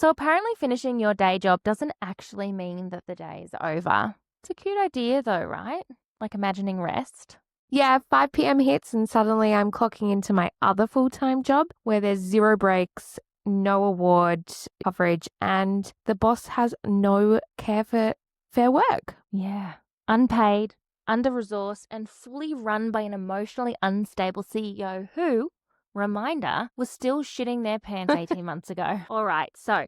So apparently finishing your day job doesn't actually mean that the day is over. It's a cute idea though, right? Like imagining rest. Yeah, 5 p.m. hits and suddenly I'm clocking into my other full-time job where there's 0 breaks, no award coverage, and the boss has no care for fair work. Yeah. Unpaid, under-resourced, and fully run by an emotionally unstable CEO who, reminder, was still shitting their pants 18 months ago. All right, so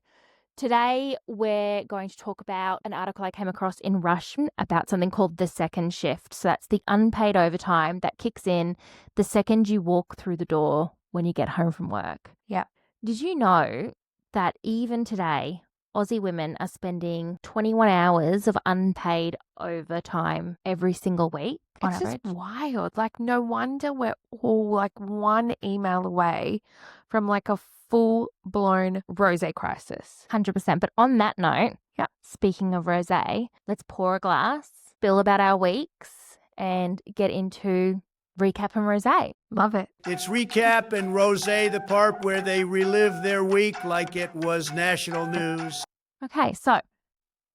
today we're going to talk about an article I came across in Russian about something called the second shift. So that's the unpaid overtime that kicks in the second you walk through the door when you get home from work. Yeah. Did you know that even today, Aussie women are spending 21 hours of unpaid overtime every single week on It's average? just wild. Like, no wonder we're all like one email away from like a full-blown rosé crisis. 100%. But on that note, Yeah. speaking of rosé, let's pour a glass, spill about our weeks, and get into recap and rosé. Love it. It's Recap and Rosé, the part where they relive their week like it was national news. Okay, so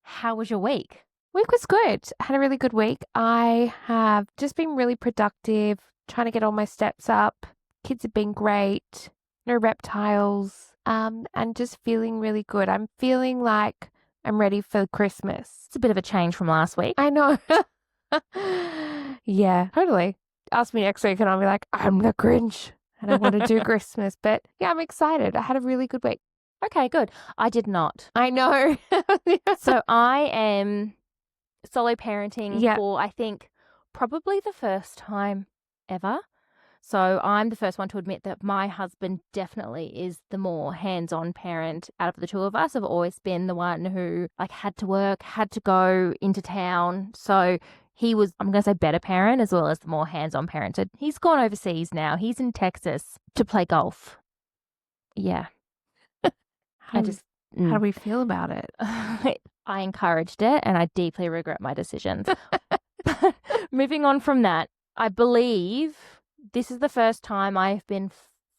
how was your week? Week was good. I had a really good week. I have just been really productive, trying to get all my steps up. Kids have been great. No reptiles. And just feeling really good. I'm feeling like I'm ready for Christmas. It's a bit of a change from last week. I know. Yeah, totally. Ask me next week and I'll be like, I'm the Grinch and I want to do Christmas. But yeah, I'm excited. I had a really good week. Okay, good. I did not. I know. So I am solo parenting Yeah. for, I think, probably the first time ever. So I'm the first one to admit that my husband definitely is the more hands-on parent out of the two of us. I've always been the one who like had to work, had to go into town. So he was, I'm going to say, better parent as well as the more hands-on parent. So he's gone overseas now. He's in Texas to play golf. Yeah. How do we feel about it? I encouraged it and I deeply regret my decisions. Moving on from that, I believe this is the first time I've been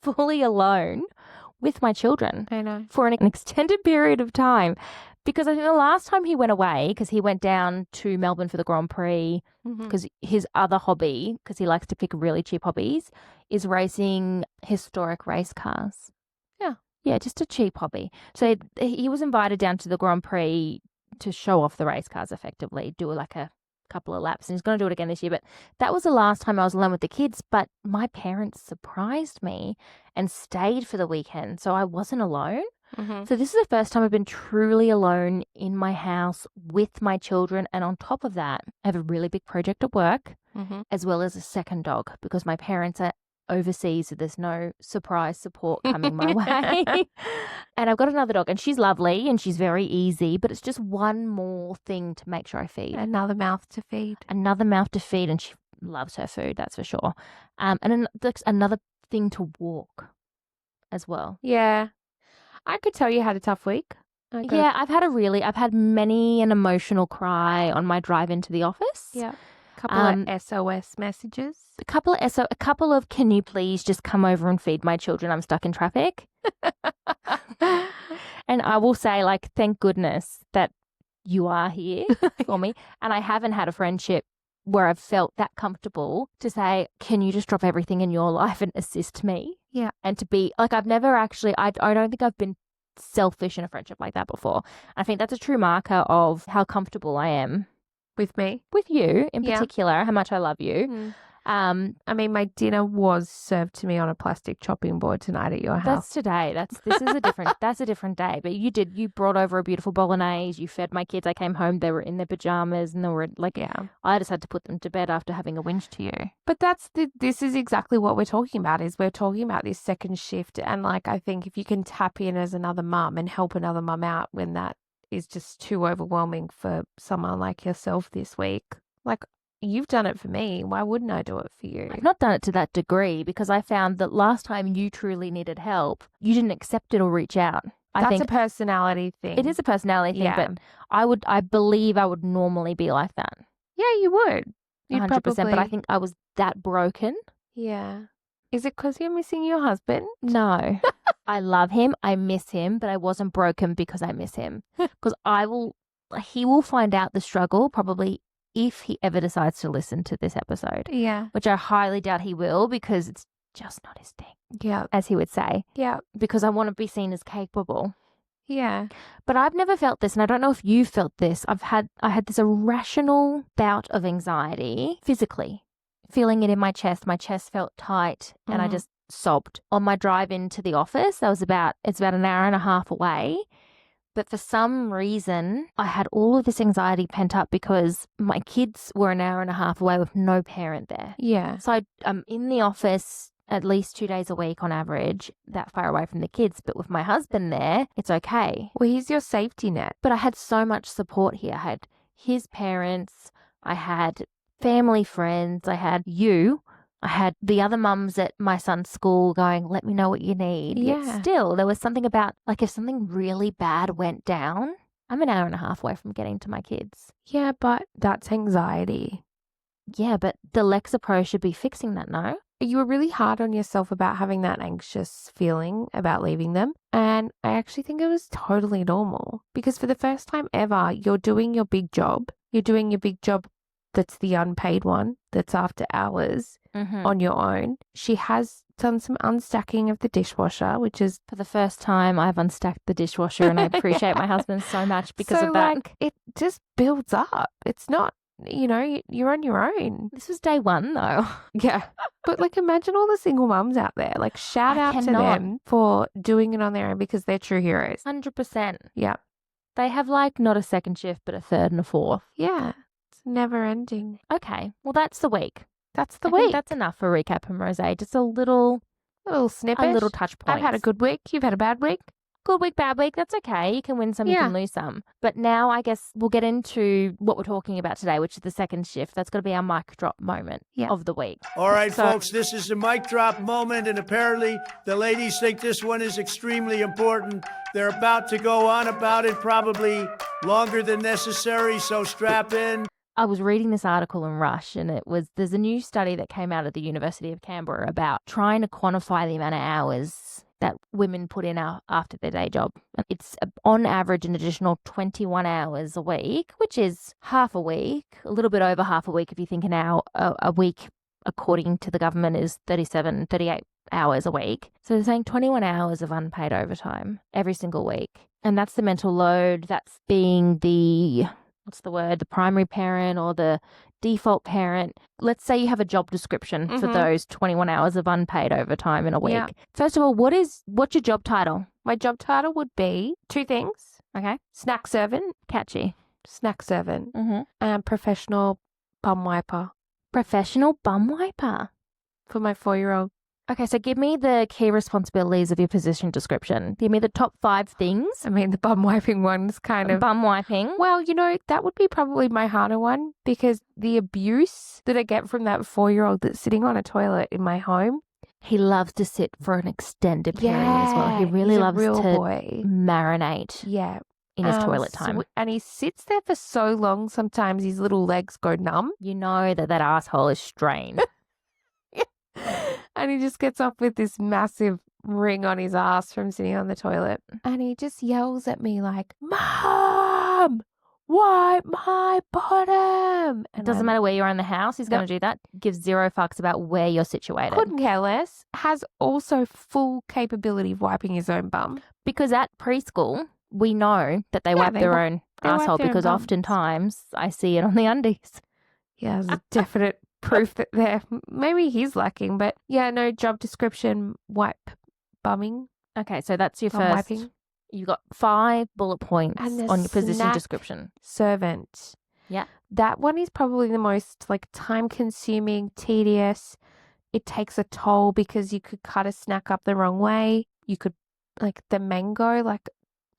fully alone with my children I know. for an extended period of time. Because I think the last time he went away, because he went down to Melbourne for the Grand Prix, because his other hobby, because he likes to pick really cheap hobbies, is racing historic race cars. Yeah. Yeah, just a cheap hobby. So he was invited down to the Grand Prix to show off the race cars effectively, do like a couple of laps, and he's going to do it again this year. But that was the last time I was alone with the kids. But my parents surprised me and stayed for the weekend, so I wasn't alone. So this is the first time I've been truly alone in my house with my children. And on top of that, I have a really big project at work, as well as a second dog, because my parents are overseas, so there's no surprise support coming my way. And I've got another dog, and she's lovely and she's very easy, but it's just one more thing to make sure I feed. Another mouth to feed. Another mouth to feed, and she loves her food, that's for sure. And another thing to walk as well. Yeah. I could tell you had a tough week. Yeah, I've had many an emotional cry on my drive into the office. Yeah. A couple of SOS messages. A couple of can you please just come over and feed my children? I'm stuck in traffic. And I will say, like, thank goodness that you are here for me. And I haven't had a friendship where I've felt that comfortable to say, can you just drop everything in your life and assist me? Yeah. And to be like, I've never actually, I don't think I've been selfish in a friendship like that before. I think that's a true marker of how comfortable I am With me. with you in Yeah. particular, how much I love you. I mean, my dinner was served to me on a plastic chopping board tonight at your house. That's today. This is a different that's a different day. But you brought over a beautiful bolognese, you fed my kids. I came home, they were in their pajamas and they were like, Yeah. I just had to put them to bed after having a whinge to you. But this is exactly what we're talking about, is we're talking about this second shift. And like, I think if you can tap in as another mum and help another mum out when that is just too overwhelming for someone like yourself this week, like, you've done it for me. Why wouldn't I do it for you? I've not done it to that degree because I found that last time you truly needed help, you didn't accept it or reach out. I That's think a personality thing. it is a personality thing, Yeah. but I believe I would normally be like that. Yeah, you would. You'd 100%, but I probably- think I was that broken. Yeah. Is it because you're missing your husband? No. I love him. I miss him, but I wasn't broken because I miss him. Because he will find out the struggle probably if he ever decides to listen to this episode, Yeah. which I highly doubt he will because it's just not his thing, Yeah. as he would say, Yeah. because I want to be seen as capable. Yeah. But I've never felt this, and I don't know if you felt this. I had this irrational bout of anxiety physically, feeling it in my chest. My chest felt tight, and I just sobbed. On my drive into the office, it's about an hour and a half away. But for some reason, I had all of this anxiety pent up because my kids were an hour and a half away with no parent there. Yeah. So I'm in the office at least 2 days a week on average, that far away from the kids. But with my husband there, it's okay. Well, he's your safety net. But I had so much support here. I had his parents, I had family friends, I had you, I had the other mums at my son's school going, let me know what you need. Yet Yeah. still, there was something about, like, if something really bad went down, I'm an hour and a half away from getting to my kids. Yeah, but that's anxiety. Yeah, but the Lexapro should be fixing that, no? You were really hard on yourself about having that anxious feeling about leaving them. And I actually think it was totally normal because for the first time ever, you're doing your big job. You're doing your big job that's the unpaid one, that's after hours on your own. She has done some unstacking of the dishwasher, which is For the first time, I've unstacked the dishwasher, and I appreciate my husband so much because of that. Like, it just builds up. It's not, you're on your own. This was day one, though. Yeah. But like, imagine all the single mums out there. Like, shout I out to cannot. them for doing it on their own because they're true heroes. 100%. Yeah. They have, like, not a second shift, but a third and a fourth. Yeah. It's never ending. Okay, well, that's the week. That's the I think week. that's enough for recap and rosé. Just a little snippet. a little touch point. I've had a good week. You've had a bad week. good week, bad week. That's okay. You can win some, you Yeah. can lose some. But now I guess we'll get into what we're talking about today, which is the second shift. That's going to be our mic drop moment of the week. All right, So- folks, this is the mic drop moment, and apparently the ladies think this one is extremely important. They're about to go on about it, probably longer than necessary, so strap in. I was reading this article in Rush, and there's a new study that came out of the University of Canberra about trying to quantify the amount of hours that women put in after their day job. It's on average an additional 21 hours a week, which is half a week, a little bit over half a week if you think an hour a week, according to the government, is 38 hours a week. So they're saying 21 hours of unpaid overtime every single week. And that's the mental load. That's being the primary parent or the default parent. Let's say you have a job description for those 21 hours of unpaid overtime in a week. Yeah. First of all, what's your job title? My job title would be two things. Okay. Snack servant. Catchy. Snack servant. Mm-hmm. And professional bum wiper Professional bum wiper. for my 4-year-old. Okay, so give me the key responsibilities of your position description. Give me the top 5 things. I mean, the bum wiping one's kind of... Bum wiping. Well, that would be probably my harder one because the abuse that I get from that 4-year-old that's sitting on a toilet in my home. He loves to sit for an extended period as well. He really he's a loves real to boy. marinate Yeah. in his toilet time. And he sits there for so long, sometimes his little legs go numb. You know that asshole is strained. And he just gets off with this massive ring on his ass from sitting on the toilet. And he just yells at me like, Mom, wipe my bottom. It doesn't matter where you are in the house. He's going to do that. Gives zero fucks about where you're situated. Couldn't care less. Has also full capability of wiping his own bum. Because at preschool, we know that they wipe their own they wipe asshole their own because bums. oftentimes I see it on the undies. Yeah, there's a definite proof that maybe he's lacking. But yeah, no, job description, wipe bumming. Okay, so that's your Bum first. wiping. You got 5 bullet points And the on your position snack description. Servant. Yeah. That one is probably the most time consuming, tedious. It takes a toll because you could cut a snack up the wrong way. You could the mango,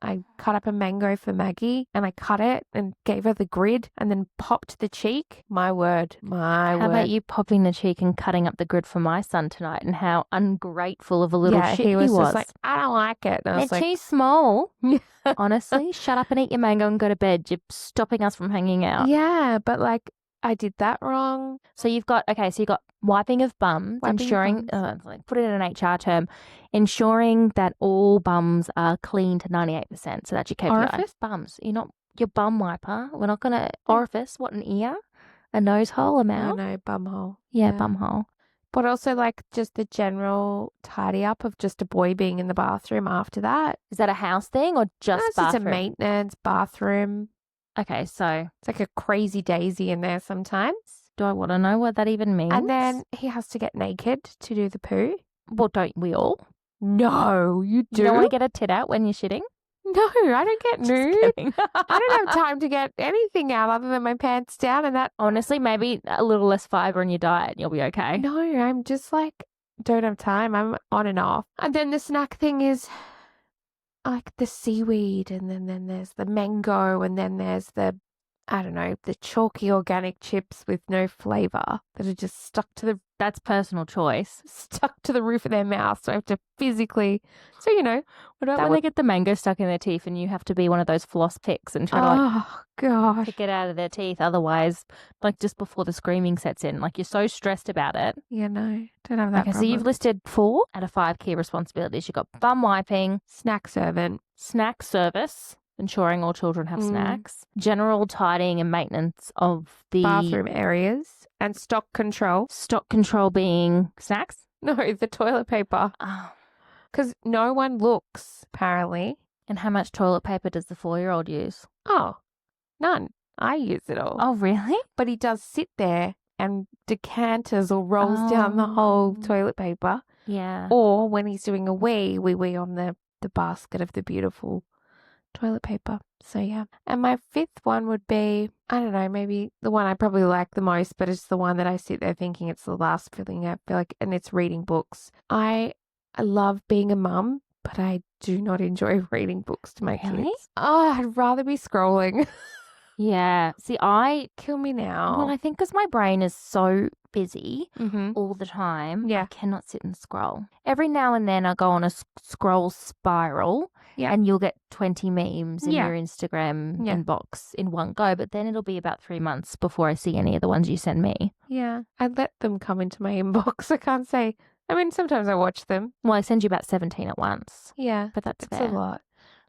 I cut up a mango for Maggie and I cut it and gave her the grid and then popped the cheek. My word. How about you popping the cheek and cutting up the grid for my son tonight and how ungrateful of a little shit he was. was. Just like, I don't like it. And I was They're like, too small. Honestly, shut up and eat your mango and go to bed. You're stopping us from hanging out. yeah, but I did that wrong. So you've got wiping of bums, Wiping of ensuring, bums. put it in an HR term, ensuring that all bums are clean to 98%. So that's your KPI. Orifice? Bums. You're not your bum wiper. We're not going to orifice. What, an ear? A nose hole? A mouth? No, bum hole. Yeah, bum hole. But also like just the general tidy up of just a boy being in the bathroom after that. Is that a house thing or just It's bathroom? just a maintenance bathroom. Okay, so It's like a crazy daisy in there sometimes. do I want to know what that even means? And then he has to get naked to do the poo. Well, don't we all? No, you do. You don't want to get a tit out when you're shitting? No, I don't get Just nude. kidding. I don't have time to get anything out other than my pants down and that. Honestly, maybe a little less fiber in your diet and you'll be okay. No, I'm just like, don't have time. I'm on and off. And then the snack thing is like the seaweed, and then there's the mango, and then there's the, I don't know, the chalky organic chips with no flavor that are just stuck to the That's personal choice. roof of their mouth. So I have to physically, so you know. What about That when would- they get the mango stuck in their teeth and you have to be one of those floss picks and try to Oh gosh. pick it out of their teeth? Otherwise, like just before the screaming sets in, like you're so stressed about it. Yeah, no, don't have that Okay, so problem. you've listed 4 out of 5 key responsibilities. You've got bum wiping, Snack servant. snack service, ensuring all children have Mm. snacks, general tidying and maintenance of the Bathroom areas and stock control. stock control being snacks. No, the toilet paper. Oh. Because no one looks, apparently. And how much toilet paper does the 4-year-old use? Oh, none. I use it all. Oh, really? But he does sit there and decanters or rolls down the whole Oh. toilet paper. Yeah. Or when he's doing a wee, we wee on the basket of the beautiful toilet paper. So, yeah. And my 5th one would be, I don't know, maybe the one I probably like the most, but it's the one that I sit there thinking it's the last feeling I feel like, and it's reading books. I love being a mum, but I do not enjoy reading books to my Really? kids. Oh, I'd rather be scrolling. Yeah. See, Kill me now. well, I think because my brain is so busy Mm-hmm. all the time, Yeah. I cannot sit and scroll. Every now and then I go on a scroll spiral Yeah. and you'll get 20 memes in Yeah. your Instagram Yeah. inbox in one go, but then it'll be about 3 months before I see any of the ones you send me. Yeah. I let them come into my inbox. I can't say. I mean, sometimes I watch them. Well, I send you about 17 at once, Yeah. but that's It's fair. a lot.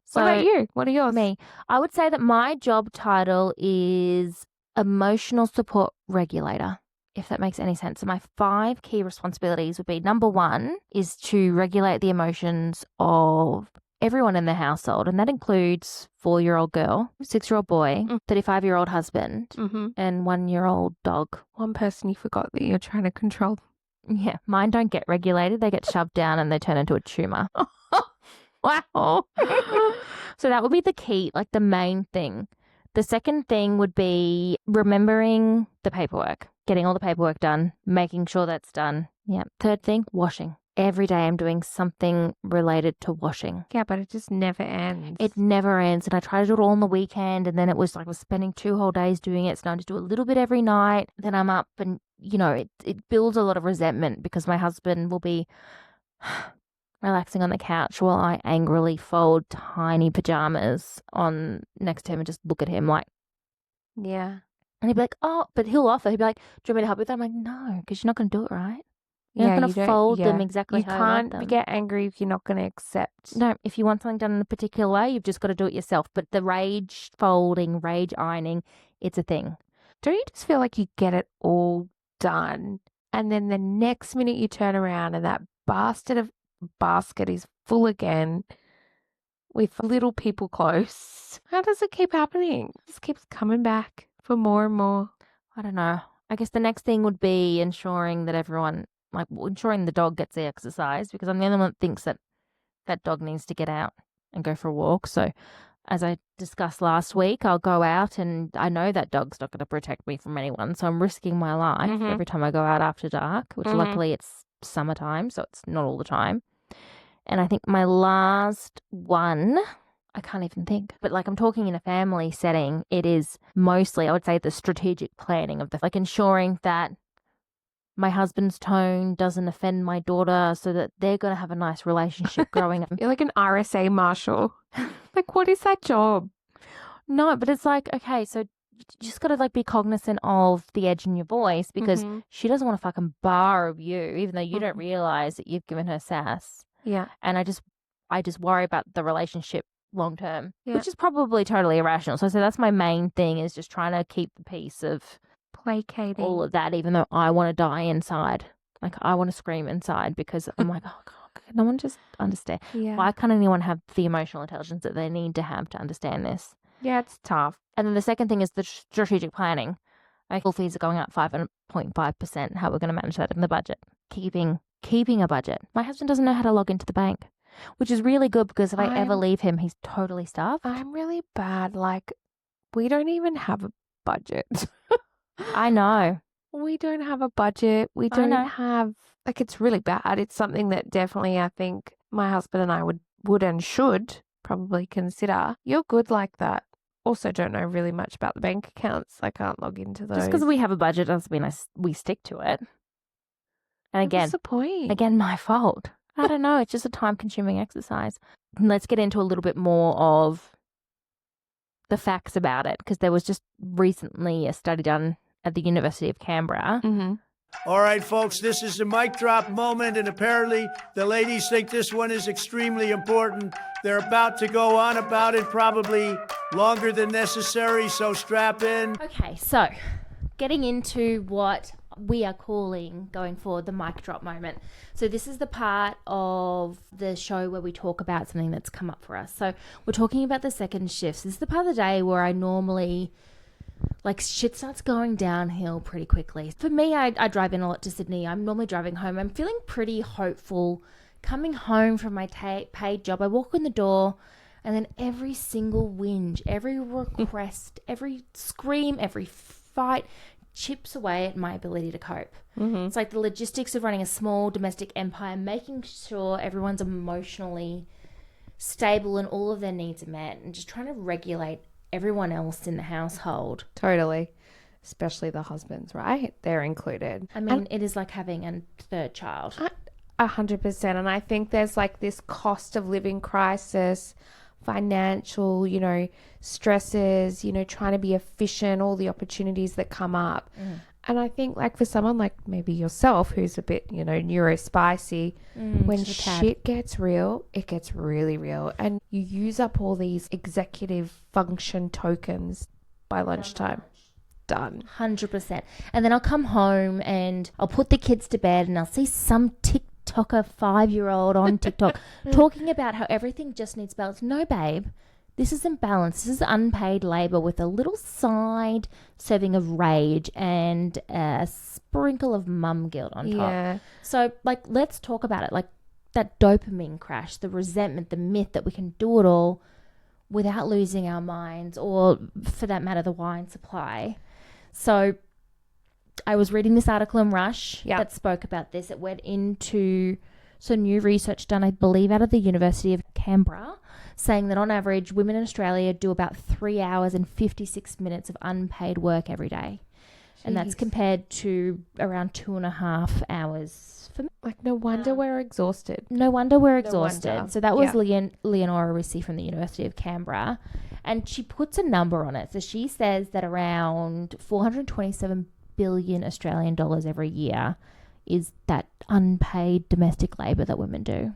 So, What about you? What are yours? me, I would say that my job title is emotional support regulator, if that makes any sense. So my 5 key responsibilities would be, number 1 is to regulate the emotions of everyone in the household, and that includes 4-year-old girl, 6-year-old boy, 35-year-old husband, Mm-hmm. and 1-year-old dog. One person you forgot that you're trying to control. Yeah, mine don't get regulated. They get shoved down and they turn into a tumor. Wow. So that would be the key, like the main thing. The second thing would be remembering the paperwork, getting all the paperwork done, making sure that's done. Yeah. Third thing, washing. Every day I'm doing something related to washing. Yeah, but it just never ends. It never ends. And I try to do it all on the weekend. And then it was like I was spending 2 whole days doing it. So now I just do a little bit every night. Then I'm up and, you know, it builds a lot of resentment because my husband will be relaxing on the couch while I angrily fold tiny pajamas on next to him and just look at him like, Yeah. and he'd be like, oh, but he'll offer. He'd be like, do you want me to help you with that? I'm like, no, because you're not going to do it right. You're not going you to don't- fold them yeah. exactly You how I want can't them. get angry if you're not going to accept. No, if you want something done in a particular way, you've just got to do it yourself. But the rage folding, rage ironing, it's a thing. Don't you just feel like you get it all done, and then the next minute you turn around and that basket is full again with little people close? How does it keep happening? It just keeps coming back for more and more. I don't know. I guess the next thing would be ensuring that everyone, like ensuring the dog gets the exercise, because I'm the only one that thinks that that dog needs to get out and go for a walk. So as I discussed last week, I'll go out and I know that dog's not going to protect me from anyone. So I'm risking my life Mhm. every time I go out after dark, which Mhm. luckily it's summertime, so it's not all the time. And I think my last one, I can't even think, but like I'm talking in a family setting, it is mostly, I would say, the strategic planning of like ensuring that my husband's tone doesn't offend my daughter so that they're going to have a nice relationship growing up. You're like an RSA marshal. Like, what is that job? No, but it's like, okay, so you just got to like be cognizant of the edge in your voice because she doesn't want a fucking bar of you, even though you don't realize that you've given her sass. Yeah. And I just worry about the relationship long term, Yeah. which is probably totally irrational. So that's my main thing, is just trying to keep the peace of Placating. all of that, even though I want to die inside. Like, I want to scream inside because I'm like, oh, God, no one just understand. Yeah. Why can't anyone have the emotional intelligence that they need to have to understand this? Yeah, it's tough. And then the second thing is the strategic planning. School fees are going up 5.5%. How we're going to manage that in the budget. Keeping a budget. My husband doesn't know how to log into the bank, which is really good because if I ever leave him, he's totally stuffed. I'm really bad. Like, we don't even have a budget. I know. We don't have a budget. We don't have, like, it's really bad. It's something that definitely I think my husband and I would and should probably consider. You're good like that. Also don't know really much about the bank accounts. I can't log into those. Just because we have a budget doesn't mean we stick to it. And again, what's the point? Again, my fault. I don't know. It's just a time-consuming exercise. Let's get into a little bit more of the facts about it, because there was just recently a study done at the University of Canberra. All right, folks, this is a mic drop moment, and apparently the ladies think this one is extremely important. They're about to go on about it, probably longer than necessary, so strap in. Okay, so getting into what we are calling going forward the mic drop moment. So this is the part of the show where we talk about something that's come up for us. So we're talking about the second shifts. This is the part of the day where I normally, like, shit starts going downhill pretty quickly. For me, I drive in a lot to Sydney. I'm normally driving home. I'm feeling pretty hopeful coming home from my paid job. I walk in the door and then every single whinge, every request, every scream, every fight chips away at my ability to cope. It's like the logistics of running a small domestic empire, making sure everyone's emotionally stable and all of their needs are met, and just trying to regulate everyone else in the household. Totally. Especially the husbands, right? They're included. I mean, it is like having a third child. 100%. And I think there's like this cost of living crisis, financial, stresses, trying to be efficient, all the opportunities that come up. And I think, like, for someone like maybe yourself who's a bit, neurospicy, when shit gets real, it gets really real. And you use up all these executive function tokens by lunchtime. Done. 100%. And then I'll come home and I'll put the kids to bed and I'll see some TikToker 5-year-old on TikTok talking about how everything just needs balance. No, babe. This isn't balance. This is unpaid labor with a little side serving of rage and a sprinkle of mum guilt on top. Yeah. So, like, let's talk about it. Like, that dopamine crash, the resentment, the myth that we can do it all without losing our minds, or for that matter, the wine supply. So I was reading this article in Rush that spoke about this. It went into some new research done, I believe, out of the University of Canberra, saying that on average, women in Australia do about 3 hours and 56 minutes of unpaid work every day. Jeez. And that's compared to around 2.5 hours for men. Like, no wonder we're exhausted. No wonder we're exhausted. So that was Leonora Rissi from the University of Canberra. And she puts a number on it. So she says that around 427 billion Australian dollars every year is that unpaid domestic labour that women do.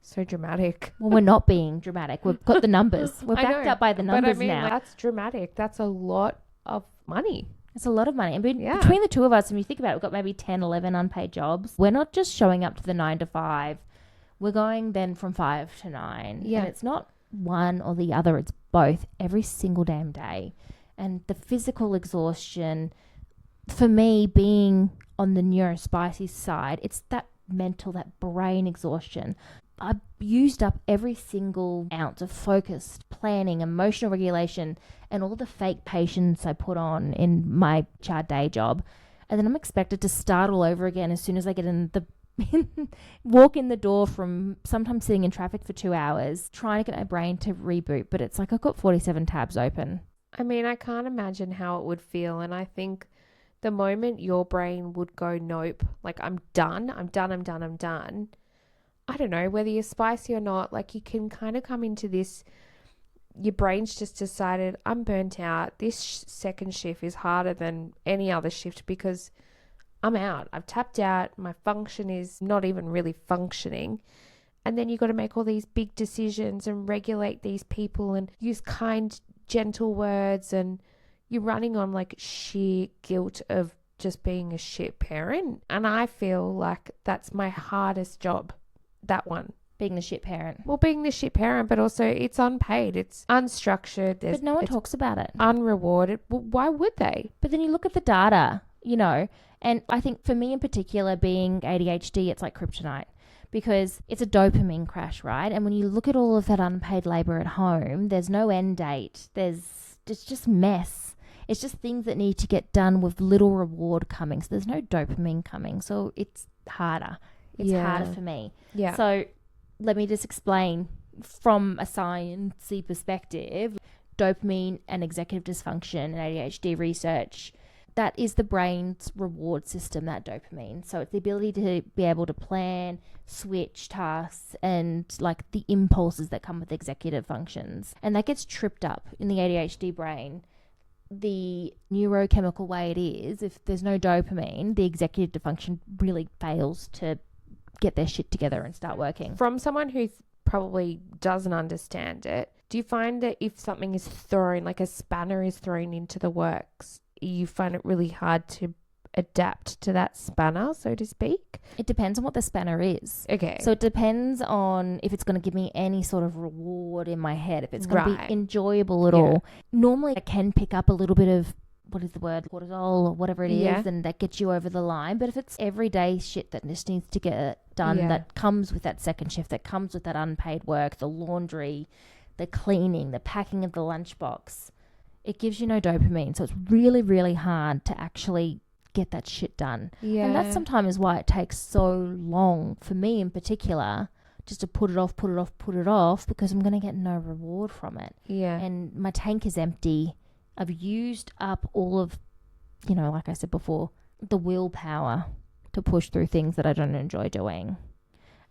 So dramatic. Well, we're not being dramatic. We've got the numbers. We're backed up by the numbers now. That's dramatic. That's a lot of money. It's a lot of money. And between the two of us, when you think about it, we've got maybe 10, 11 unpaid jobs. We're not just showing up to the 9 to 5. We're going then from 5 to 9. Yeah. And it's not one or the other. It's both every single damn day. And the physical exhaustion, for me, being on the neurospicy side, it's that mental, that brain exhaustion. I've used up every single ounce of focused planning, emotional regulation, and all the fake patience I put on in my charred day job. And then I'm expected to start all over again as soon as I get walk in the door from sometimes sitting in traffic for 2 hours, trying to get my brain to reboot. But it's like I've got 47 tabs open. I mean, I can't imagine how it would feel. And I think the moment your brain would go, nope, like I'm done. I don't know whether you're spicy or not, like you can kind of come into this your brain's just decided, I'm burnt out. This second shift is harder than any other shift because I'm out. I've tapped out. My function is not even really functioning. And then you've got to make all these big decisions and regulate these people and use kind, gentle words. And you're running on like sheer guilt of just being a shit parent. And I feel like that's my hardest job, that one. Being the shit parent. Well, being the shit parent, but also it's unpaid. It's unstructured. But no one talks about it. Unrewarded. Well, why would they? But then you look at the data, you know, and I think for me in particular, being ADHD, it's like kryptonite because it's a dopamine crash, right? And when you look at all of that unpaid labor at home, there's no end date. It's just mess. It's just things that need to get done with little reward coming. So there's no dopamine coming. So it's harder. It's harder for me. Yeah. So let me just explain from a sciencey perspective, dopamine and executive dysfunction and ADHD research, that is the brain's reward system, that dopamine. So it's the ability to be able to plan, switch tasks, and like the impulses that come with executive functions. And that gets tripped up in the ADHD brain. The neurochemical way it is, if there's no dopamine, the executive function really fails to get their shit together and start working. From someone who probably doesn't understand it, do you find that if something is thrown, like a spanner is thrown into the works, you find it really hard to adapt to that spanner, so to speak? It depends on what the spanner is. Okay. So it depends on if it's going to give me any sort of reward in my head, if it's going to be enjoyable at all. Normally I can pick up a little bit of, what is the word, cortisol or whatever it is, and that gets you over the line. But if it's everyday shit that just needs to get done, that comes with that second shift, that comes with that unpaid work, the laundry, the cleaning, the packing of the lunchbox, it gives you no dopamine. So it's really, really hard to actually get that shit done. Yeah. And that's sometimes why it takes so long, for me in particular, just to put it off, because I'm going to get no reward from it. Yeah. And my tank is empty. I've used up all of, you know, like I said before, the willpower to push through things that I don't enjoy doing.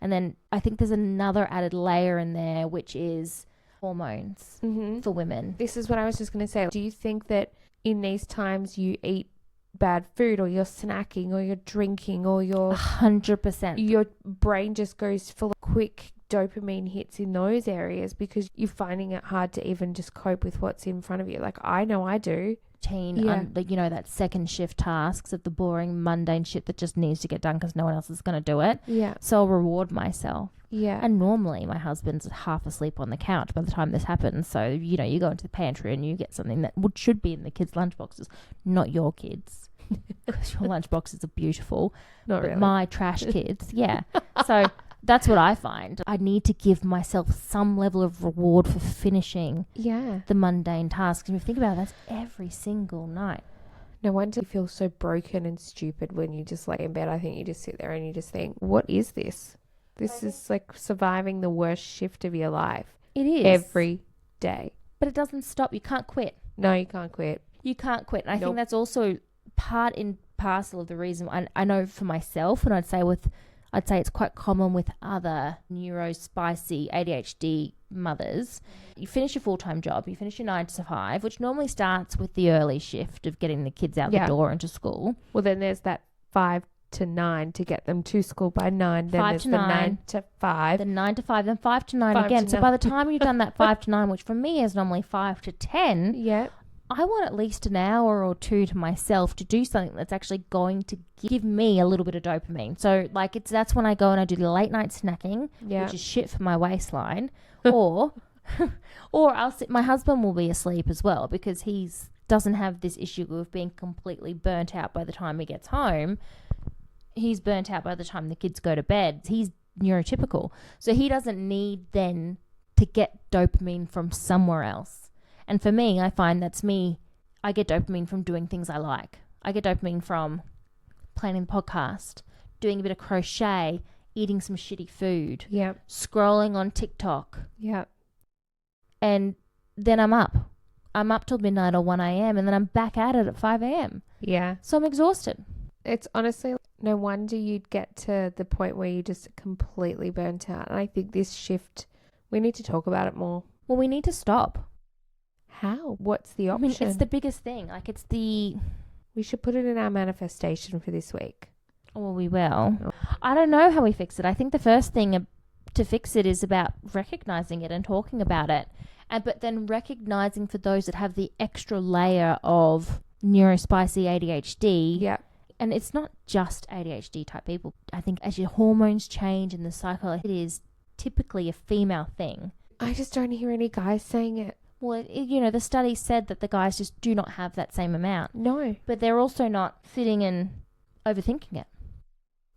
And then I think there's another added layer in there, which is hormones for women. This is what I was just going to say. Do you think that in these times you eat bad food, or you're snacking, or you're drinking, or you're 100%, your brain just goes full of quick dopamine hits in those areas because you're finding it hard to even just cope with what's in front of you? Like, I know I do. You know, that second shift tasks of the boring, mundane shit that just needs to get done because no one else is going to do it. Yeah. So I'll reward myself. Yeah. And normally my husband's half asleep on the couch by the time this happens. So, you know, you go into the pantry and you get something that should be in the kids' lunchboxes, not your kids. Because your lunchboxes are beautiful. Not really. My trash kids, yeah. So that's what I find. I need to give myself some level of reward for finishing the mundane tasks. And if you think about it, that's every single night. No wonder you feel so broken and stupid when you just lay in bed. I think you just sit there and you just think, what is this? This is like surviving the worst shift of your life. It is. Every day. But it doesn't stop. You can't quit. No, you can't quit. You can't quit. And I think that's also part and parcel of the reason. I know for myself, and I'd say it's quite common with other neurospicy ADHD mothers. You finish your full-time job, you finish your 9 to 5, which normally starts with the early shift of getting the kids out the door into school. Well, then there's that 5 to 9 to get them to school by 9. Then there's the 9 to 5. Then 9 to 5, then 5 to 9 again. So by the time you've done that 5 to 9, which for me is normally 5 to 10, I want at least an hour or two to myself to do something that's actually going to give me a little bit of dopamine. So like that's when I go and I do the late night snacking, which is shit for my waistline, or I'll sit. My husband will be asleep as well because doesn't have this issue of being completely burnt out by the time he gets home. He's burnt out by the time the kids go to bed. He's neurotypical, so he doesn't need then to get dopamine from somewhere else. And for me, I find that's me. I get dopamine from doing things I like. I get dopamine from planning the podcast, doing a bit of crochet, eating some shitty food, scrolling on TikTok. And then I'm up. I'm up till midnight or 1 a.m. and then I'm back at it at 5 a.m. So I'm exhausted. It's honestly no wonder you'd get to the point where you just completely burnt out. And I think this shift, we need to talk about it more. Well, we need to stop. How? What's the I option? mean, it's the biggest thing. Like, it's the... We should put it in our manifestation for this week. Well, we will. Oh. I don't know how we fix it. I think the first thing to fix it is about recognizing it and talking about it. But then recognizing for those that have the extra layer of neurospicy ADHD. Yeah. And it's not just ADHD type people. I think as your hormones change and the cycle, it is typically a female thing. I just don't hear any guys saying it. Well, the study said that the guys just do not have that same amount. No. But they're also not sitting and overthinking it.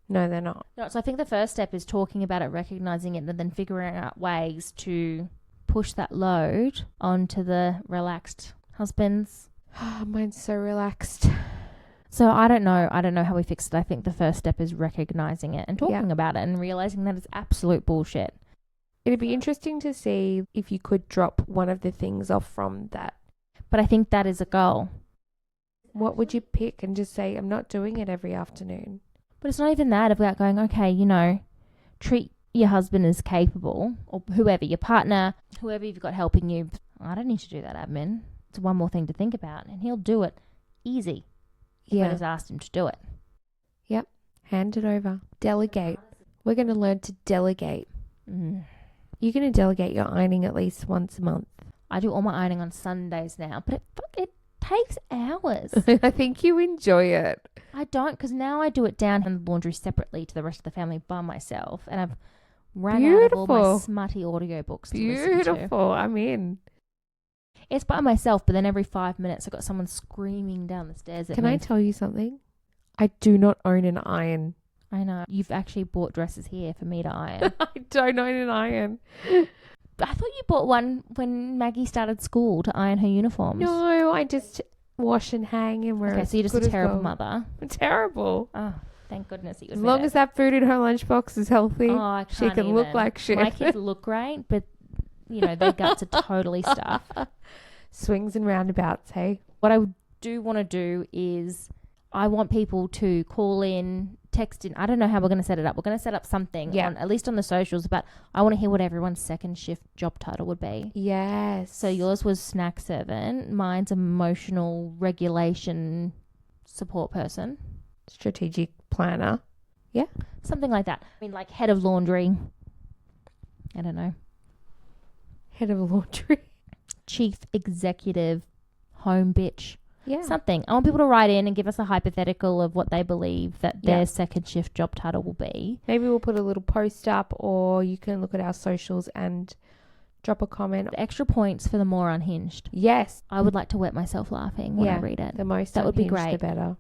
No, they're not. No, so I think the first step is talking about it, recognizing it, and then figuring out ways to push that load onto the relaxed husbands. Mine's so relaxed. So I don't know. I don't know how we fix it. I think the first step is recognizing it and talking about it and realizing that it's absolute bullshit. It'd be interesting to see if you could drop one of the things off from that. But I think that is a goal. What would you pick and just say, I'm not doing it every afternoon? But it's not even that about going, okay, treat your husband as capable, or whoever, your partner, whoever you've got helping you. I don't need to do that admin. It's one more thing to think about. And he'll do it easy. Yeah. I just asked him to do it. Yep. Hand it over. Delegate. We're going to learn to delegate. You're going to delegate your ironing at least once a month. I do all my ironing on Sundays now, but it takes hours. I think you enjoy it. I don't, because now I do it down in the laundry separately to the rest of the family by myself, and I've run out of all my smutty audiobooks to listen to. Beautiful. I'm in. It's by myself, but then every 5 minutes I've got someone screaming down the stairs at me. Can I tell you something? I do not own an iron. I know. You've actually bought dresses here for me to iron. I don't own an iron. I thought you bought one when Maggie started school to iron her uniforms. No, I just wash and hang and wear. Okay, so you're just a terrible mother. I'm terrible. Oh, thank goodness you. As long as that food in her lunchbox is healthy, she can look like shit. My kids look great, but their guts are totally stuffed. Swings and roundabouts, hey. What I do want to do is I want people to call in, text in. I don't know how we're going to set it up. We're going to set up something, at least on the socials, but I want to hear what everyone's second shift job title would be. Yes. So yours was snack servant. Mine's emotional regulation support person. Strategic planner. Yeah. Something like that. I mean, like head of laundry. I don't know. Head of laundry. Chief executive home bitch. Yeah. Something. I want people to write in and give us a hypothetical of what they believe that their second shift job title will be. Maybe we'll put a little post up, or you can look at our socials and drop a comment. Extra points for the more unhinged. Yes. I would like to wet myself laughing when I read it. The most that would be great. The better.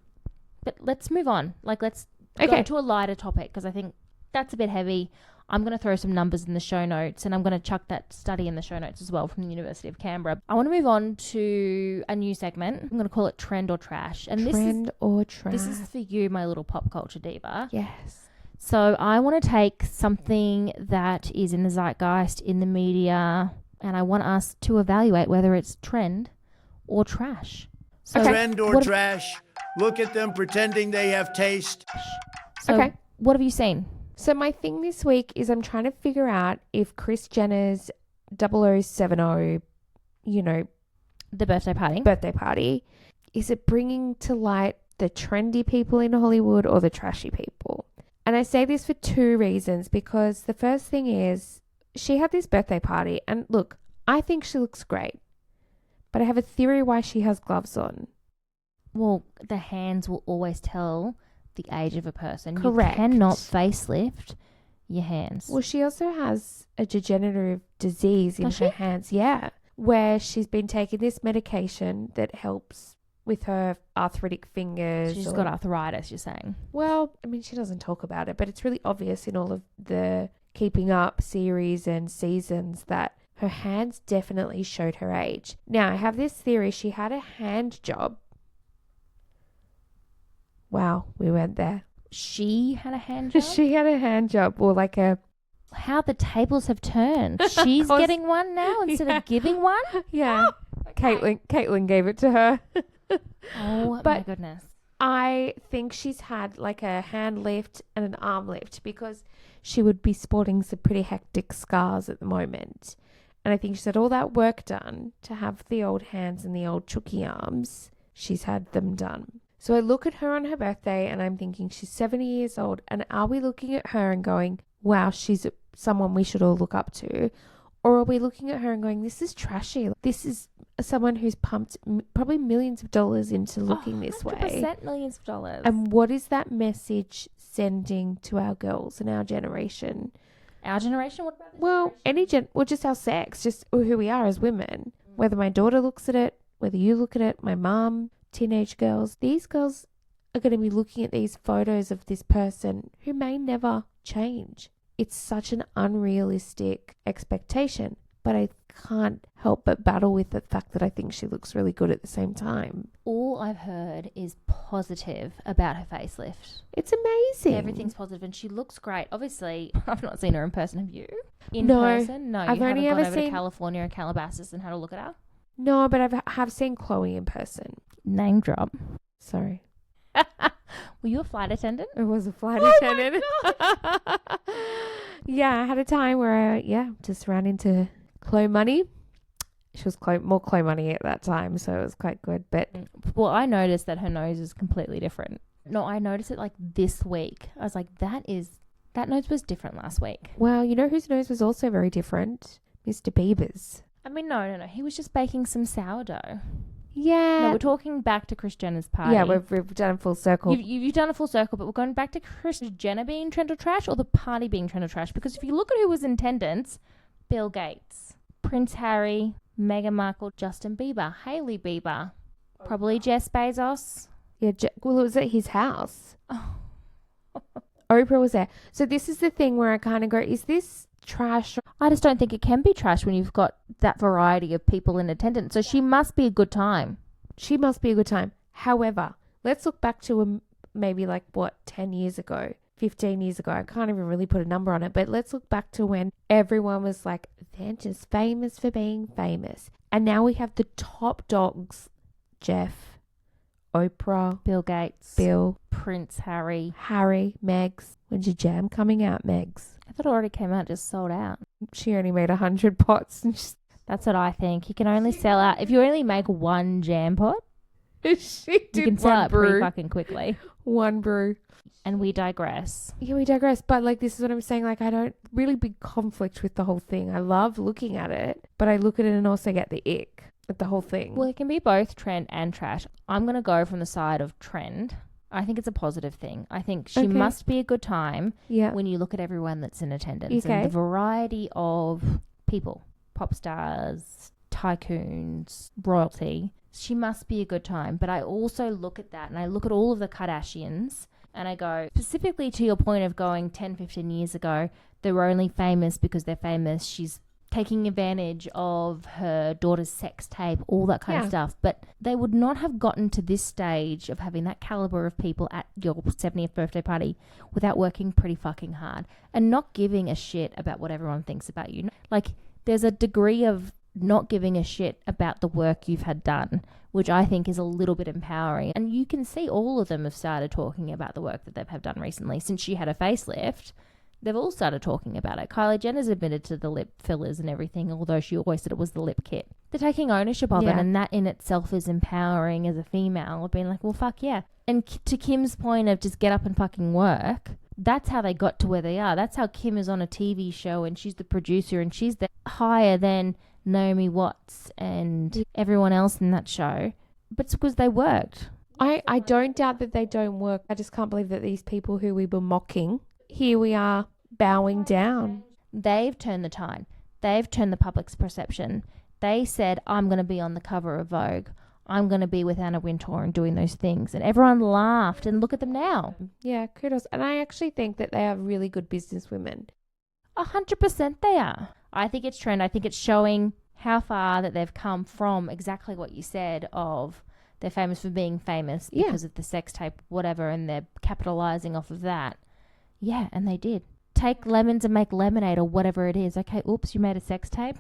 But let's move on. Let's go to a lighter topic, because I think that's a bit heavy. I'm going to throw some numbers in the show notes, and I'm going to chuck that study in the show notes as well from the University of Canberra. I want to move on to a new segment. I'm going to call it Trend or Trash. And this is for you, my little pop culture diva. Yes. So I want to take something that is in the zeitgeist, in the media, and I want us to evaluate whether it's trend or trash. So Trend or trash. Look at them pretending they have taste. So what have you seen? So my thing this week is I'm trying to figure out if Kris Jenner's 0070, The birthday party, is it bringing to light the trendy people in Hollywood or the trashy people? And I say this for two reasons, because the first thing is she had this birthday party, and look, I think she looks great, but I have a theory why she has gloves on. Well, the hands will always tell the age of a person. Correct. You cannot facelift your hands. Well, she also has a degenerative disease in her hands. Yeah. Where she's been taking this medication that helps with her arthritic fingers. She's got arthritis, you're saying? Well, I mean, she doesn't talk about it, but it's really obvious in all of the Keeping Up series and seasons that her hands definitely showed her age. Now, I have this theory. She had a hand job. Wow, we went there. She had a hand job? She had a hand job, or like a... How the tables have turned. She's getting one now instead of giving one? Yeah. Okay. Caitlin gave it to her. Oh, my goodness. I think she's had like a hand lift and an arm lift, because she would be sporting some pretty hectic scars at the moment. And I think she's had all that work done to have the old hands and the old chooky arms. She's had them done. So I look at her on her birthday and I'm thinking she's 70 years old. And are we looking at her and going, wow, she's someone we should all look up to? Or are we looking at her and going, this is trashy. This is someone who's pumped probably millions of dollars into looking this way. 100% millions of dollars. And what is that message sending to our girls and our generation? Our generation? What about this Well, generation? Just our sex, just who we are as women. Whether my daughter looks at it, whether you look at it, my mum, teenage girls. These girls are going to be looking at these photos of this person who may never change. It's such an unrealistic expectation, but I can't help but battle with the fact that I think she looks really good at the same time. All I've heard is positive about her facelift. It's amazing. Everything's positive and she looks great. Obviously, I've not seen her in person. Have you? No, Person? No, I've you only haven't ever gone over to seen- California and Calabasas and had a look at her? No, but I have seen Chloe in person. Name drop. Sorry. Were you a flight attendant? I was a flight Oh attendant. Yeah, I had a time where I, just ran into Chloe Money. She was more Chloe Money at that time, so it was quite good. But Well, I noticed that her nose is completely different. No, I noticed it like this week. I was like, that nose was different last week. well, you know whose nose was also very different? Mr. Bieber's. I mean, no. He was just baking some sourdough. Yeah. No, we're talking back to Kris Jenner's party. Yeah, we've done a full circle. You've done a full circle, but we're going back to Kris Jenner being trend or trash or the party being trend or trash. Because if you look at who was in attendance, Bill Gates, Prince Harry, Meghan Markle, Justin Bieber, Hailey Bieber, probably Jeff Bezos. Yeah, well, it was at his house. Oh. Oprah was there. So this is the thing where I kind of go, is this trash? I just don't think it can be trash when you've got that variety of people in attendance. So she must be a good time. She must be a good time. However, let's look back to maybe 10 years ago, 15 years ago. I can't even really put a number on it, but let's look back to when everyone was like, they're just famous for being famous. And now we have the top dogs, Jeff, Oprah, Bill Gates, Bill, Prince Harry. Megs. When's your jam coming out, Megs? I thought it already came out, just sold out. She only made 100 pots. And That's what I think. You can only sell out if you only make one jam pot. she did You can sell one it pretty brew. fucking quickly. One brew. And we digress. Yeah, we digress. But this is what I'm saying. I don't really big conflict with the whole thing. I love looking at it, but I look at it and also get the ick at the whole thing. Well, it can be both trend and trash. I'm going to go from the side of trend. I think it's a positive thing. I think she Okay. must be a good time yeah. when you look at everyone that's in attendance Okay. and the variety of people, pop stars, tycoons, royalty. She must be a good time. But I also look at that and I look at all of the Kardashians and I go, specifically to your point of going 10, 15 years ago, they were only famous because they're famous. She's taking advantage of her daughter's sex tape, all that kind of Yeah. stuff. But they would not have gotten to this stage of having that caliber of people at your 70th birthday party without working pretty fucking hard and not giving a shit about what everyone thinks about you. There's a degree of not giving a shit about the work you've had done, which I think is a little bit empowering. And you can see all of them have started talking about the work that they've done recently. Since she had a facelift, they've all started talking about it. Kylie Jenner's admitted to the lip fillers and everything, although she always said it was the lip kit. They're taking ownership of it, Yeah. and that in itself is empowering as a female, of being like, well, fuck yeah. And to Kim's point of just get up and fucking work, that's how they got to where they are. That's how Kim is on a TV show, and she's the producer, and she's higher than Naomi Watts and everyone else in that show. But it's because they worked. I don't doubt that they don't work. I just can't believe that these people who we were mocking, here we are bowing down. They've turned the tide. They've turned the public's perception. They said, I'm going to be on the cover of Vogue. I'm going to be with Anna Wintour and doing those things. And everyone laughed, and look at them now. Yeah, kudos. And I actually think that they are really good businesswomen. 100% they are. I think it's trend. I think it's showing how far that they've come from exactly what you said of they're famous for being famous Yeah. because of the sex tape, whatever, and they're capitalizing off of that. Yeah, and they did. Take lemons and make lemonade or whatever it is. Okay, oops, you made a sex tape.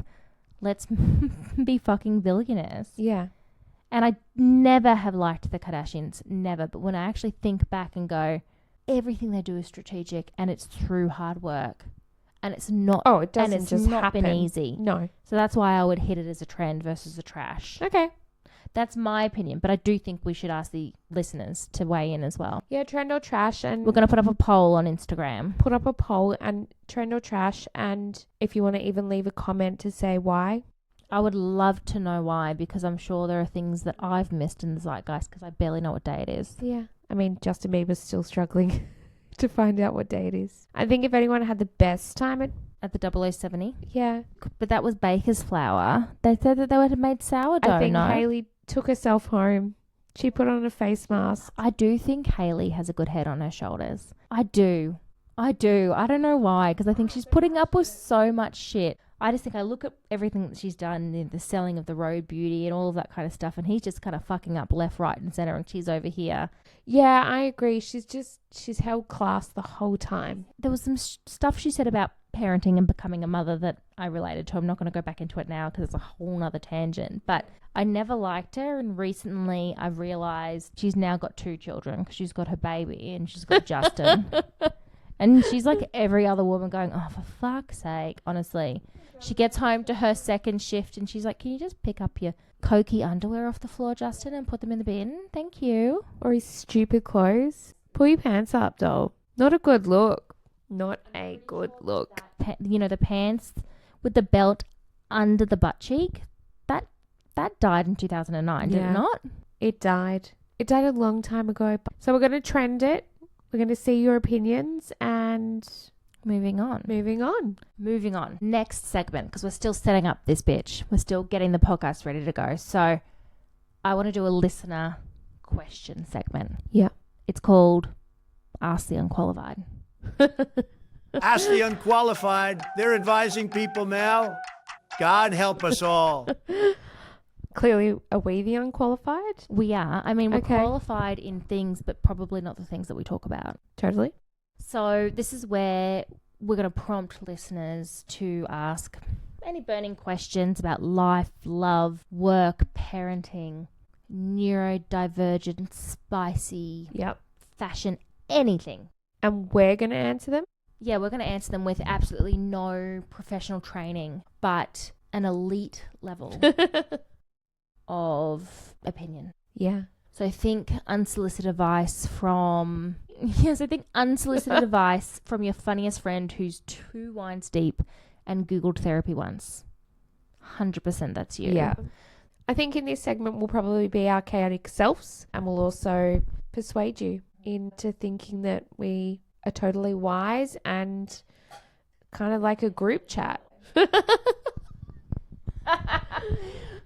Let's be fucking billionaires. Yeah. And I never have liked the Kardashians, never. But when I actually think back and go, everything they do is strategic and it's through hard work. and it's not. Oh, it and doesn't it's just not happen. been easy. No. So that's why I would hit it as a trend versus a trash. Okay. That's my opinion, but I do think we should ask the listeners to weigh in as well. Yeah, trend or trash. And We're going to put up a poll on Instagram. put up a poll and trend or trash. And if you want to even leave a comment to say why. I would love to know why, because I'm sure there are things that I've missed in the zeitgeist because I barely know what day it is. Yeah. I mean, Justin Bieber's still struggling to find out what day it is. I think if anyone had the best time At the 0070. yeah. But that was baker's flour. They said that they would have made sourdough. I think no? Hailey took herself home. She put on a face mask. I do think Hailey has a good head on her shoulders. I do. I don't know why, because I think she's putting up with so much shit. I just think I look at everything that she's done, the selling of the Road Beauty and all of that kind of stuff, and he's just kind of fucking up left, right and centre, and she's over here. Yeah, I agree. She's held class the whole time. There was some stuff she said about parenting and becoming a mother that I related to. I'm not going to go back into it now because it's a whole nother tangent, but I never liked her, and recently I've realised she's now got 2 children because she's got her baby and she's got Justin. And she's like every other woman going, oh, for fuck's sake, honestly. She gets home to her second shift and she's like, can you just pick up your cokey underwear off the floor, Justin, and put them in the bin? Thank you. Or his stupid clothes. Pull your pants up, doll. Not a good look. Not a good look. The pants with the belt under the butt cheek, that died in 2009, did it not? It died. It died a long time ago. So we're going to trend it. We're going to see your opinions and Moving on. Next segment, because we're still setting up this bitch. We're still getting the podcast ready to go. So I want to do a listener question segment. Yeah. It's called Ask the Unqualified. Ask the unqualified. They're advising people now. God help us all. Clearly, are we the unqualified? We are. I mean, we're Okay. qualified in things, but probably not the things that we talk about. Totally. So this is where we're going to prompt listeners to ask any burning questions about life, love, work, parenting, neurodivergent, spicy, Yep. fashion, anything. And we're going to answer them? Yeah, we're going to answer them with absolutely no professional training, but an elite level of opinion. Yeah. So think unsolicited advice from unsolicited advice from your funniest friend who's 2 wines deep and Googled therapy once. 100% that's you. Yeah. I think in this segment we'll probably be our chaotic selves, and we'll also persuade you into thinking that we are totally wise and kind of like a group chat.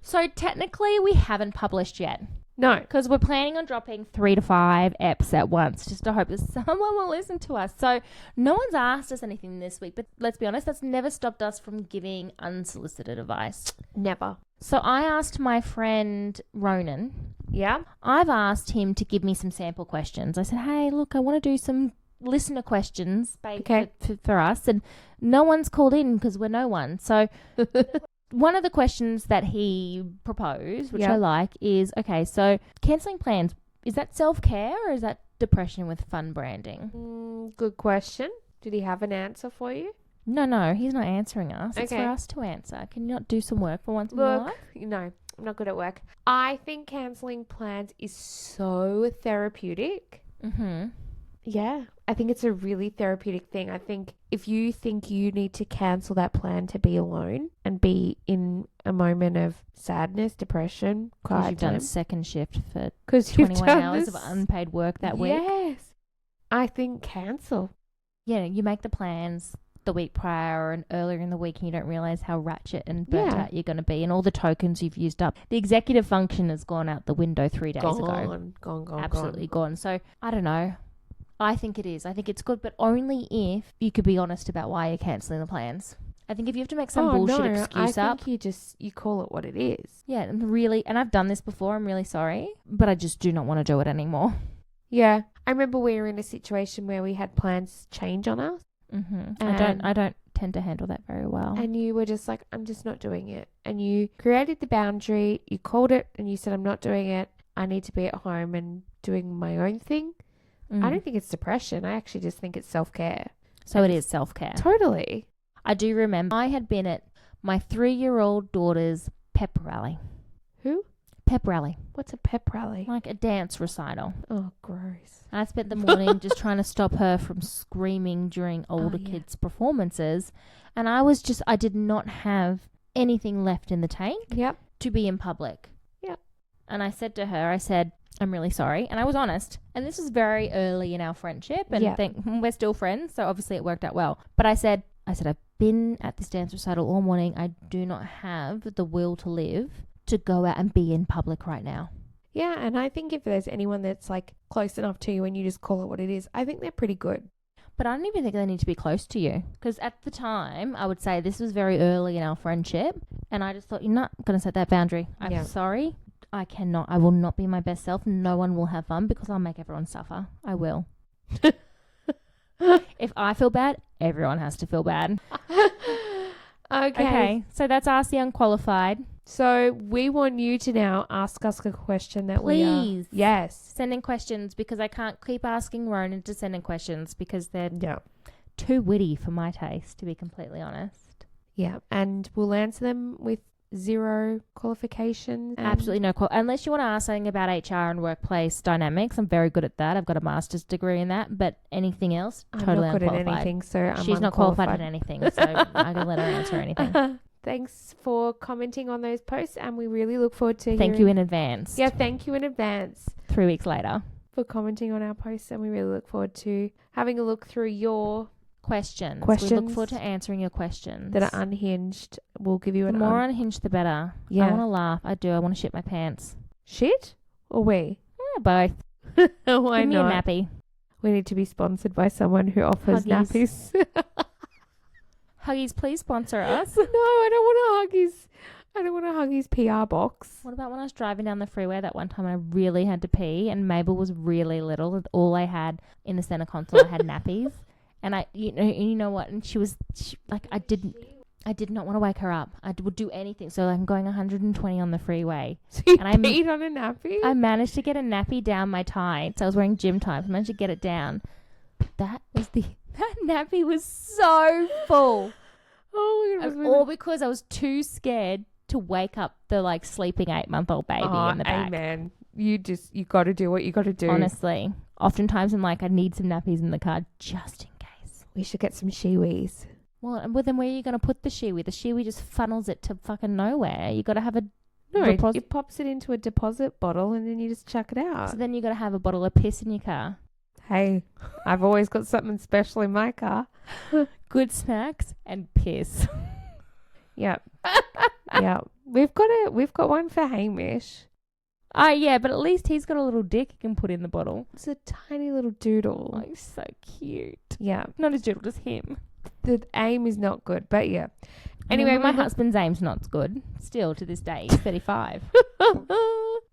So technically we haven't published yet. No. Because we're planning on dropping 3 to 5 eps at once, just to hope that someone will listen to us. So no one's asked us anything this week, but let's be honest, that's never stopped us from giving unsolicited advice. Never. So I asked my friend Ronan. Yeah. I've asked him to give me some sample questions. I said, hey, look, I want to do some listener questions for us. And no one's called in because we're no one. So one of the questions that he proposed, which I like, is, okay, so cancelling plans, is that self-care or is that depression with fun branding? Good question. Did he have an answer for you? No, he's not answering us. It's for Okay. us to answer. Can you not do some work for once in your life? No, I'm not good at work. I think cancelling plans is so therapeutic. Mm-hmm. Yeah, I think it's a really therapeutic thing. I think if you think you need to cancel that plan to be alone and be in a moment of sadness, depression, Because quiet you've done time, second shift for because you've 21 done hours this, of unpaid work that week. Yes, I think cancel. Yeah, you make the plans the week prior and earlier in the week and you don't realise how ratchet and burnt out you're going to be and all the tokens you've used up. The executive function has gone out the window 3 days ago. Gone. Absolutely gone. So, I don't know. I think it is. I think it's good, but only if you could be honest about why you're cancelling the plans. I think if you have to make some bullshit excuse I up. think you call it what it is. Yeah, and I've done this before. I'm really sorry, but I just do not want to do it anymore. Yeah. I remember we were in a situation where we had plans change on us. Mm-hmm. I don't tend to handle that very well. And you were just like, I'm just not doing it. And you created the boundary, you called it and you said, I'm not doing it. I need to be at home and doing my own thing. I don't think it's depression. I actually just think it's self-care. So it is self-care. Totally. I do remember I had been at my 3-year-old daughter's pep rally. Who? Pep rally. What's a pep rally? Like a dance recital. Oh, gross. And I spent the morning just trying to stop her from screaming during older kids' performances. And I did not have anything left in the tank Yep. to be in public. Yep. And I said to her, I'm really sorry. And I was honest. And this was very early in our friendship. And we're still friends. So obviously it worked out well. But I said, I've been at this dance recital all morning. I do not have the will to live to go out and be in public right now. Yeah, and I think if there's anyone that's like close enough to you and you just call it what it is, I think they're pretty good. But I don't even think they need to be close to you. Because at the time, I would say this was very early in our friendship. And I just thought, you're not going to set that boundary. I'm sorry. I will not be my best self. No one will have fun because I'll make everyone suffer. I will. If I feel bad, everyone has to feel bad. Okay. So that's Ask the Unqualified. So we want you to now ask us a question that Please. Yes. Send in questions because I can't keep asking Ronan to send in questions because they're Yeah. too witty for my taste, to be completely honest. Yeah. And we'll answer them with 0 qualifications. Absolutely no unless you want to ask something about HR and workplace dynamics. I'm very good at that. I've got a master's degree in that. But anything else, totally I'm not good unqualified. at anything, so She's not qualified at anything, so I can let her answer anything. Thanks for commenting on those posts, and we really look forward to Thank you in advance. Yeah, thank you in advance 3 weeks later. for commenting on our posts, and we really look forward to having a look through your Questions. We look forward to answering your questions. that are unhinged. We'll give you The more unhinged, the better. Yeah. I want to laugh. I do. I want to shit my pants. shit or we. Both. Why Give me not? a nappy. We need to be sponsored by someone who offers Huggies. nappies. Huggies, please sponsor us. No, I don't want a Huggies. I don't want a Huggies PR box. What about when I was driving down the freeway that one time I really had to pee and Mabel was really little and all I had in the center console I had nappies and you know what, and she I did not want to wake her up. I would do anything. So I'm going 120 on the freeway. So you And I peed on a nappy? I managed to get a nappy down my tights. I was wearing gym tights. I managed to get it down. But that nappy was so full. Oh my God. All because I was too scared to wake up the sleeping 8-month-old baby in the back. Amen. You got to do what you got to do. Honestly. Oftentimes I'm like, I need some nappies in the car just in case. We should get some Shiwis. Well, then where are you going to put the Shiwi? The Shiwi just funnels it to fucking nowhere. You got to have a it pops it into a deposit bottle and then you just chuck it out. So then you got to have a bottle of piss in your car. Hey, I've always got something special in my car. Good snacks and piss. Yep. Yeah. We've got one for Hamish. Oh, yeah, but at least he's got a little dick he can put in the bottle. It's a tiny little doodle. Oh, he's so cute. Yeah. Not his doodle, just him. The aim is not good, but yeah. Anyway, my husband's aim's not good. Still, to this day, he's 35.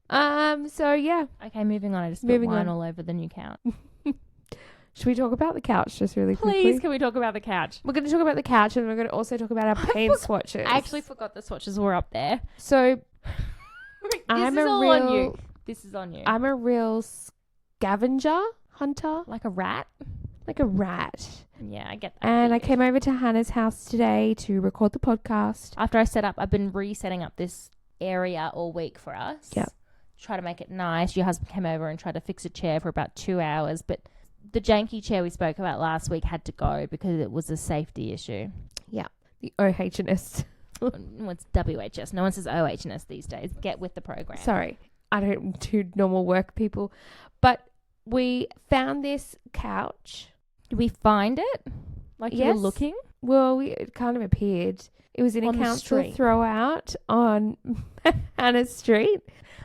So yeah. Okay, moving on. I just spilled wine all over the new couch. Should we talk about the couch just really quickly? Please, can we talk about the couch? We're going to talk about the couch and we're going to also talk about our paint swatches. I actually forgot the swatches were up there. So This is on you. I'm a real scavenger hunter. Like a rat? Like a rat. Yeah, I get that. And I came over to Hannah's house today to record the podcast. After I set up, I've been resetting up this area all week for us. Yeah. Try to make it nice. Your husband came over and tried to fix a chair for about 2 hours, but the janky chair we spoke about last week had to go because it was a safety issue. Yeah. The OHS. It's WHS. No one says OHS these days. Get with the program. Sorry. I don't do normal work, people. But we found this couch. Did we find it? You were looking? Well, it kind of appeared. It was in a council throwout on Hannah's Street.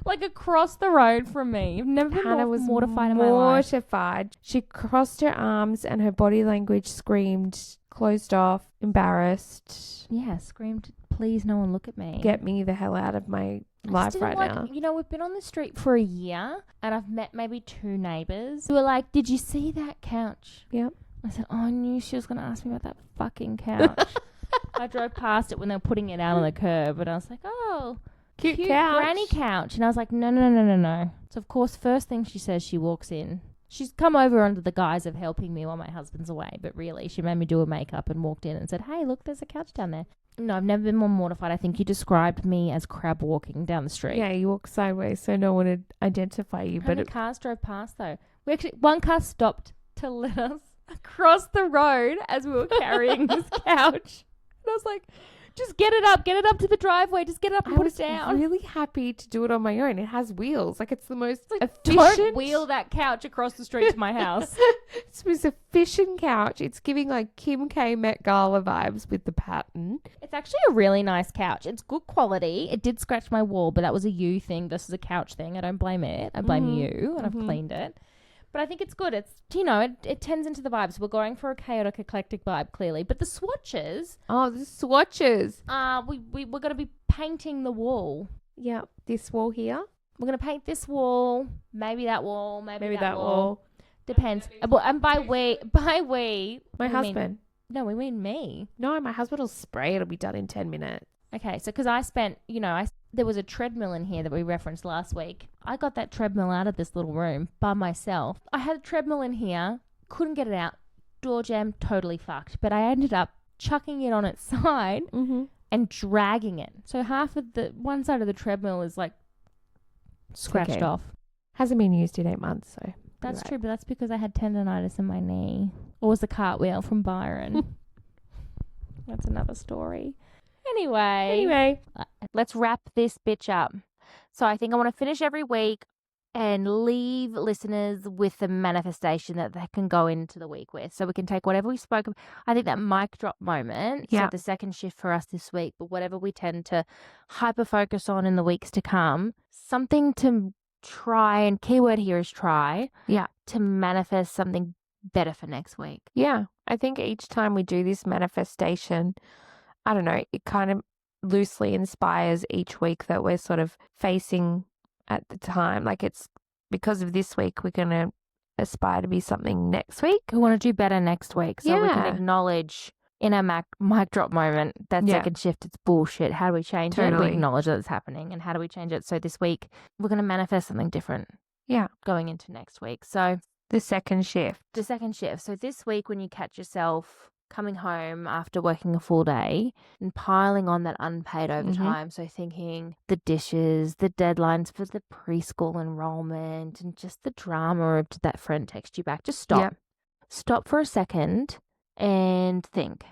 Across the road from me. I've never been Hannah was mortified in my life. Mortified. She crossed her arms and her body language screamed, closed off, embarrassed. Yeah, screamed, please no one look at me. Get me the hell out of my life right now. You know, we've been on the street for a year and I've met maybe 2 neighbours who were like, did you see that couch? Yep. I said, I knew she was going to ask me about that fucking couch. I drove past it when they were putting it out on the curb and I was like, oh, cute couch. granny couch. And I was like, no. So, of course, first thing she says, she walks in. She's come over under the guise of helping me while my husband's away, but really she made me do her makeup and walked in and said, hey, look, there's a couch down there. No, I've never been more mortified. I think you described me as crab walking down the street. Yeah, you walk sideways so no one would identify you. How many cars drove past though? One car stopped to let us across the road as we were carrying this couch. And I was like, just get it up to the driveway, just get it up and put it down. I'm really happy to do it on my own. It has wheels. Like, it's the most efficient. Don't wheel that couch across the street to my house. It's the most efficient couch. It's giving like Kim K Met Gala vibes with the pattern. It's actually a really nice couch. It's good quality. It did scratch my wall, but that was a you thing. This is a couch thing. I don't blame it. I blame you, and I've cleaned it. But I think it's good. It's, it tends into the vibes. We're going for a chaotic, eclectic vibe, clearly. But the swatches... Oh, the swatches. We're going to be painting the wall. Yeah, this wall here. We're going to paint this wall, maybe that wall, maybe that wall. Depends. And by we... My husband. We mean me. No, my husband will spray. It'll be done in 10 minutes. Okay, so because I spent, there was a treadmill in here that we referenced last week. I got that treadmill out of this little room by myself. I had a treadmill in here, couldn't get it out, door jam, totally fucked. But I ended up chucking it on its side and dragging it. So half of one side of the treadmill is like scratched off. Hasn't been used in 8 months, so. That's true, but that's because I had tendonitis in my knee. Or was the cartwheel from Byron. That's another story. Anyway, let's wrap this bitch up. So I think I want to finish every week and leave listeners with a manifestation that they can go into the week with. So we can take whatever we spoke of. I think that mic drop moment, so the second shift for us this week, but whatever we tend to hyper focus on in the weeks to come, something to try, and keyword here is try, to manifest something better for next week. Yeah, I think each time we do this manifestation, I don't know, it kind of loosely inspires each week that we're sort of facing at the time. Like, it's because of this week, we're going to aspire to be something next week. We want to do better next week. So we can acknowledge in our mic drop moment that second shift, it's bullshit. How do we change it? We acknowledge that it's happening. And how do we change it? So this week, we're going to manifest something different. Yeah. Going into next week. So the second shift. So this week, when you catch yourself coming home after working a full day and piling on that unpaid overtime. So thinking the dishes, the deadlines for the preschool enrollment, and just the drama of did that friend text you back. Just stop. Yep. Stop for a second and think.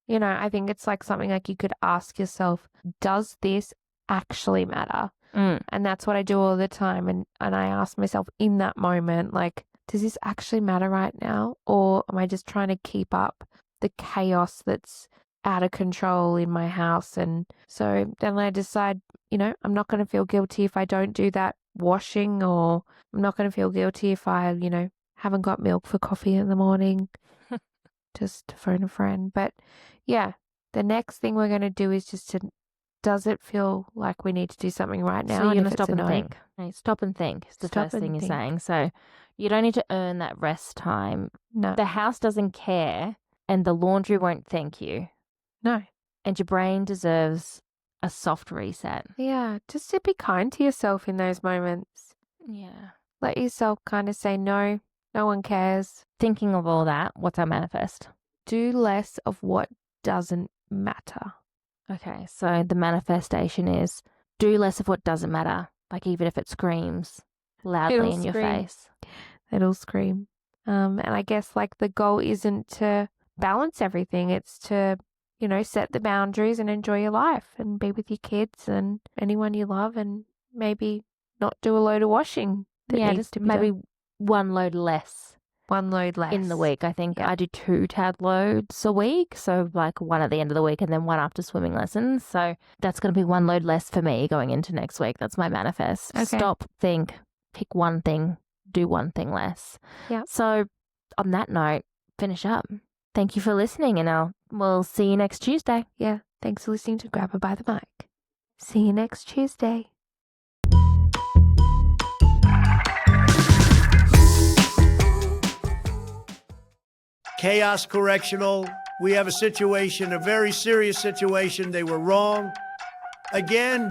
I think it's like something like you could ask yourself, does this actually matter? And that's what I do all the time. And I ask myself in that moment, like, does this actually matter right now? Or am I just trying to keep up the chaos that's out of control in my house? And so then I decide, I'm not going to feel guilty if I don't do that washing, or I'm not going to feel guilty if I, haven't got milk for coffee in the morning, just to phone a friend. But yeah, the next thing we're going to do is just does it feel like we need to do something right now? So you're going to stop and think. No, stop and think is the first thing you're saying. So you don't need to earn that rest time. No. The house doesn't care. And the laundry won't thank you. No. And your brain deserves a soft reset. Yeah, just to be kind to yourself in those moments. Yeah. Let yourself kind of say, no one cares. Thinking of all that, what's our manifest? Do less of what doesn't matter. Okay, so the manifestation is do less of what doesn't matter. Like, even if it screams loudly in your face. It'll scream. And I guess like the goal isn't to balance everything. It's to, set the boundaries and enjoy your life and be with your kids and anyone you love, and maybe not do a load of washing. Just maybe done. One load less in the week. I think I do 2 tad loads a week. So like one at the end of the week and then one after swimming lessons. So that's going to be 1 load less for me going into next week. That's my manifest. Okay. Stop, think, pick one thing, do one thing less. Yeah. So on that note, finish up. Thank you for listening, and we'll see you next Tuesday. Yeah, thanks for listening to Grab Her by the Mic. See you next Tuesday. Chaos Correctional. We have a situation, a very serious situation. They were wrong. Again,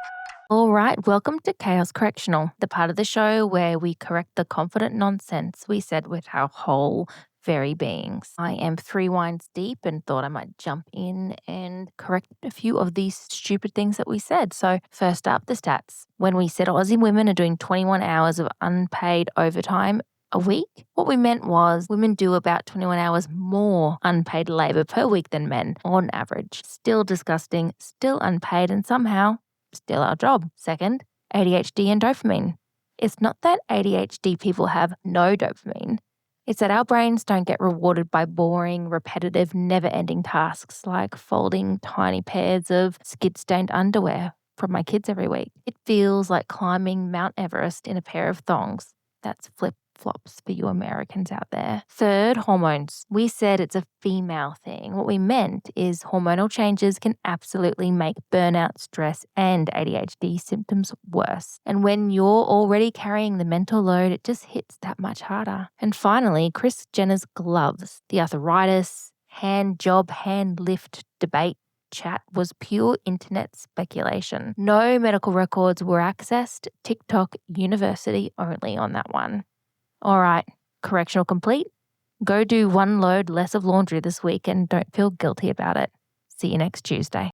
All right, welcome to Chaos Correctional, the part of the show where we correct the confident nonsense we said with our whole very beings. I am 3 wines deep and thought I might jump in and correct a few of these stupid things that we said. So first up, the stats. When we said Aussie women are doing 21 hours of unpaid overtime a week, what we meant was women do about 21 hours more unpaid labour per week than men on average. Still disgusting, still unpaid, and somehow still our job. Second, ADHD and dopamine. It's not that ADHD people have no dopamine. It's that our brains don't get rewarded by boring, repetitive, never-ending tasks like folding tiny pairs of skid-stained underwear from my kids every week. It feels like climbing Mount Everest in a pair of thongs. That's flip-flops for you Americans out there. Third, hormones. We said it's a female thing. What we meant is hormonal changes can absolutely make burnout, stress, and ADHD symptoms worse. And when you're already carrying the mental load, it just hits that much harder. And finally, Kris Jenner's gloves. The arthritis, hand job, hand lift debate chat was pure internet speculation. No medical records were accessed. TikTok University only on that one. All right, correctional complete. Go do 1 load less of laundry this week and don't feel guilty about it. See you next Tuesday.